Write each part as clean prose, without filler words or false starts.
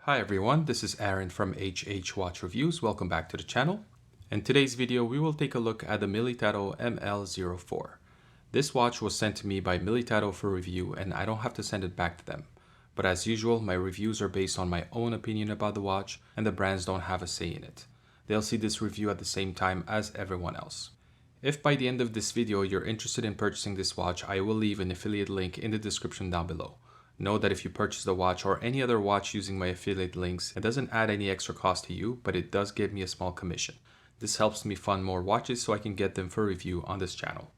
Hi everyone, this is Aaron from HH Watch Reviews. Welcome back to the channel. In today's video, we will take a look at the Militado ML04. This watch was sent to me by Militado for review and I don't have to send it back to them. But as usual, my reviews are based on my own opinion about the watch and the brands don't have a say in it. They'll see this review at the same time as everyone else. If by the end of this video you're interested in purchasing this watch, I will leave an affiliate link in the description down below. Know that if you purchase the watch or any other watch using my affiliate links, it doesn't add any extra cost to you, but it does give me a small commission. This helps me fund more watches so I can get them for review on this channel.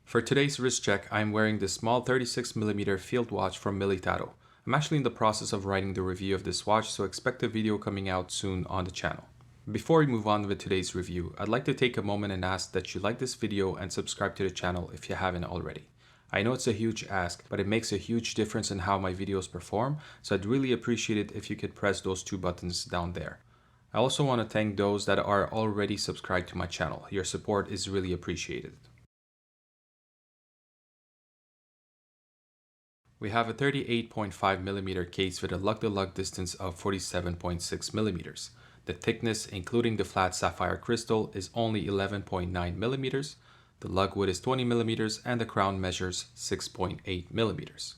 For today's wrist check, I'm wearing this small 36mm field watch from Militado. I'm actually in the process of writing the review of this watch, so expect a video coming out soon on the channel. Before we move on with today's review, I'd like to take a moment and ask that you like this video and subscribe to the channel if you haven't already. I know it's a huge ask, but it makes a huge difference in how my videos perform, so I'd really appreciate it if you could press those two buttons down there. I also want to thank those that are already subscribed to my channel. Your support is really appreciated. We have a 38.5mm case with a lug-to-lug distance of 47.6mm. The thickness, including the flat sapphire crystal, is only 11.9mm. The lug width is 20mm and the crown measures 6.8mm.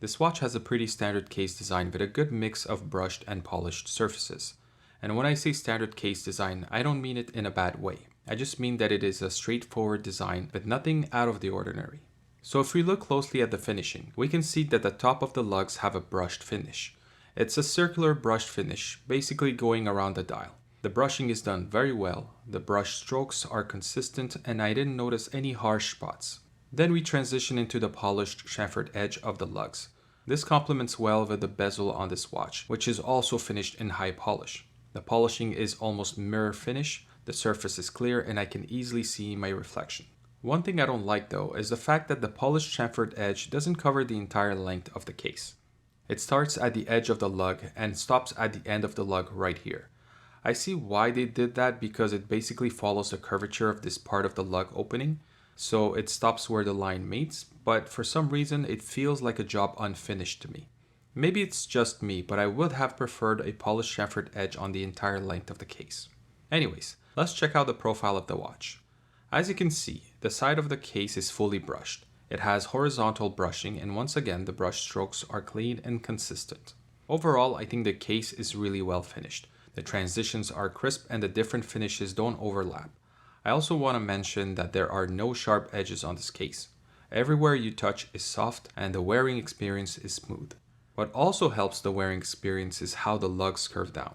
This watch has a pretty standard case design with a good mix of brushed and polished surfaces. And when I say standard case design, I don't mean it in a bad way. I just mean that it is a straightforward design with nothing out of the ordinary. So if we look closely at the finishing, we can see that the top of the lugs have a brushed finish. It's a circular brushed finish, basically going around the dial. The brushing is done very well, the brush strokes are consistent and I didn't notice any harsh spots. Then we transition into the polished chamfered edge of the lugs. This complements well with the bezel on this watch, which is also finished in high polish. The polishing is almost mirror finish, the surface is clear and I can easily see my reflection. One thing I don't like though is the fact that the polished chamfered edge doesn't cover the entire length of the case. It starts at the edge of the lug and stops at the end of the lug right here. I see why they did that because it basically follows the curvature of this part of the lug opening, so it stops where the line meets, but for some reason it feels like a job unfinished to me. Maybe it's just me, but I would have preferred a polished chamfered edge on the entire length of the case. Anyways, let's check out the profile of the watch. As you can see, the side of the case is fully brushed. It has horizontal brushing and once again the brush strokes are clean and consistent. Overall, I think the case is really well finished. The transitions are crisp and the different finishes don't overlap. I also want to mention that there are no sharp edges on this case. Everywhere you touch is soft and the wearing experience is smooth. What also helps the wearing experience is how the lugs curve down.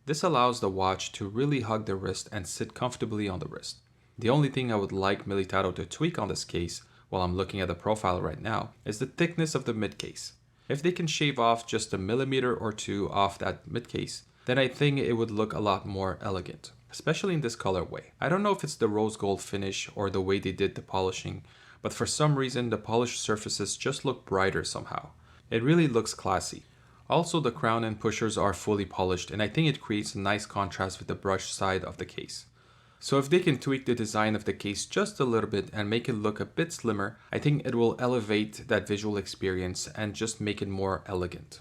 This allows the watch to really hug the wrist and sit comfortably on the wrist. The only thing I would like Militado to tweak on this case, while I'm looking at the profile right now, is the thickness of the mid-case. If they can shave off just a millimeter or two off that mid-case, then I think it would look a lot more elegant, especially in this colorway. I don't know if it's the rose gold finish or the way they did the polishing, but for some reason the polished surfaces just look brighter somehow. It really looks classy. Also, the crown and pushers are fully polished and I think it creates a nice contrast with the brushed side of the case. So if they can tweak the design of the case just a little bit and make it look a bit slimmer, I think it will elevate that visual experience and just make it more elegant.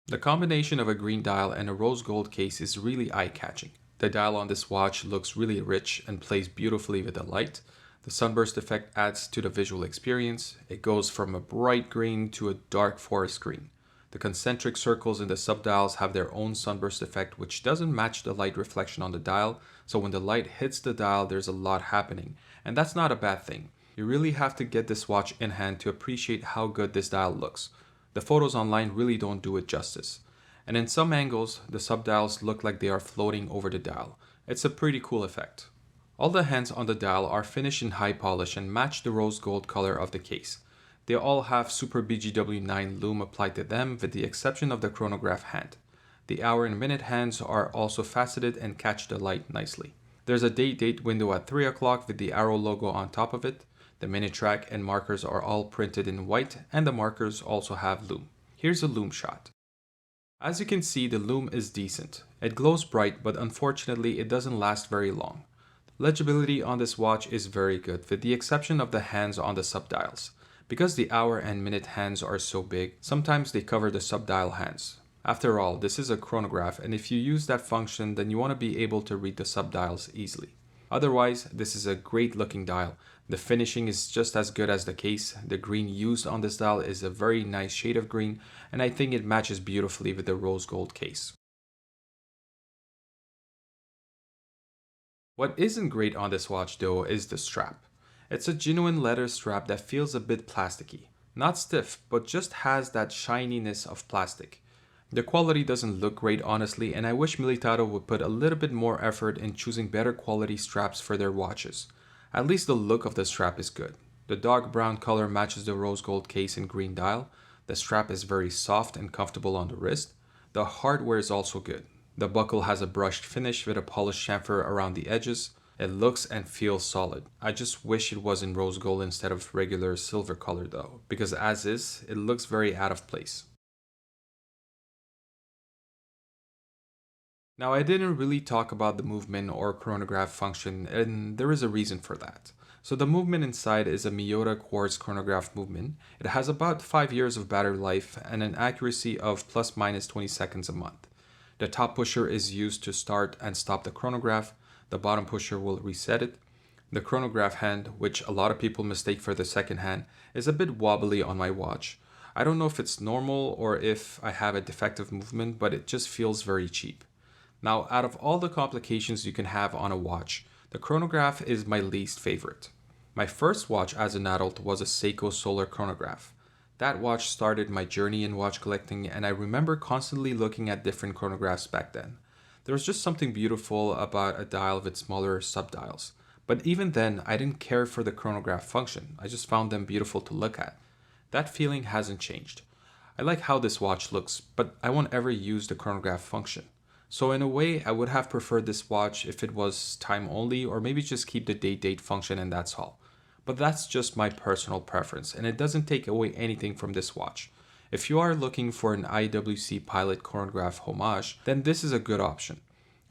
The combination of a green dial and a rose gold case is really eye-catching. The dial on this watch looks really rich and plays beautifully with the light. The sunburst effect adds to the visual experience. It goes from a bright green to a dark forest green. The concentric circles in the subdials have their own sunburst effect, which doesn't match the light reflection on the dial, so when the light hits the dial there's a lot happening, and that's not a bad thing. You really have to get this watch in hand to appreciate how good this dial looks. The photos online really don't do it justice. And in some angles, the subdials look like they are floating over the dial. It's a pretty cool effect. All the hands on the dial are finished in high polish and match the rose gold color of the case. They all have Super BGW9 lume applied to them with the exception of the chronograph hand. The hour and minute hands are also faceted and catch the light nicely. There's a date window at 3 o'clock with the arrow logo on top of it. The minute track and markers are all printed in white and the markers also have lume. Here's a lume shot. As you can see, the lume is decent. It glows bright, but unfortunately it doesn't last very long. Legibility on this watch is very good with the exception of the hands on the subdials. Because the hour and minute hands are so big, sometimes they cover the subdial hands. After all, this is a chronograph, and if you use that function, then you want to be able to read the subdials easily. Otherwise, this is a great looking dial. The finishing is just as good as the case. The green used on this dial is a very nice shade of green, and I think it matches beautifully with the rose gold case. What isn't great on this watch though is the strap. It's a genuine leather strap that feels a bit plasticky. Not stiff, but just has that shininess of plastic. The quality doesn't look great honestly, and I wish Militado would put a little bit more effort in choosing better quality straps for their watches. At least the look of the strap is good. The dark brown color matches the rose gold case and green dial. The strap is very soft and comfortable on the wrist. The hardware is also good. The buckle has a brushed finish with a polished chamfer around the edges. It looks and feels solid. I just wish it was in rose gold instead of regular silver color though, because as is, it looks very out of place. Now, I didn't really talk about the movement or chronograph function, and there is a reason for that. So the movement inside is a Miyota quartz chronograph movement. It has about 5 years of battery life and an accuracy of plus minus 20 seconds a month. The top pusher is used to start and stop the chronograph. The bottom pusher will reset it. The chronograph hand, which a lot of people mistake for the second hand, is a bit wobbly on my watch. I don't know if it's normal or if I have a defective movement, but it just feels very cheap. Now, out of all the complications you can have on a watch, the chronograph is my least favorite. My first watch as an adult was a Seiko Solar chronograph. That watch started my journey in watch collecting, and I remember constantly looking at different chronographs back then. There was just something beautiful about a dial with smaller subdials. But even then, I didn't care for the chronograph function. I just found them beautiful to look at. That feeling hasn't changed. I like how this watch looks, but I won't ever use the chronograph function. So in a way, I would have preferred this watch if it was time only, or maybe just keep the date function and that's all. But that's just my personal preference, and it doesn't take away anything from this watch. If you are looking for an IWC Pilot chronograph homage, then this is a good option.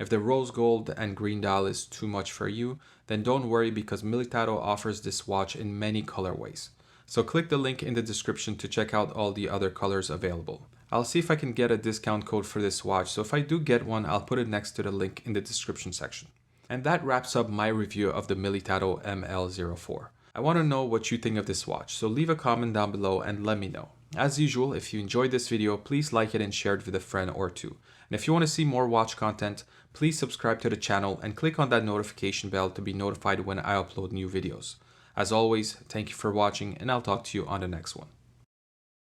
If the rose gold and green dial is too much for you, then don't worry because Militado offers this watch in many colorways. So click the link in the description to check out all the other colors available. I'll see if I can get a discount code for this watch, so if I do get one, I'll put it next to the link in the description section. And that wraps up my review of the Militado ML04. I want to know what you think of this watch, so leave a comment down below and let me know. As usual, if you enjoyed this video, please like it and share it with a friend or two. And if you want to see more watch content, please subscribe to the channel and click on that notification bell to be notified when I upload new videos. As always, thank you for watching, and I'll talk to you on the next one.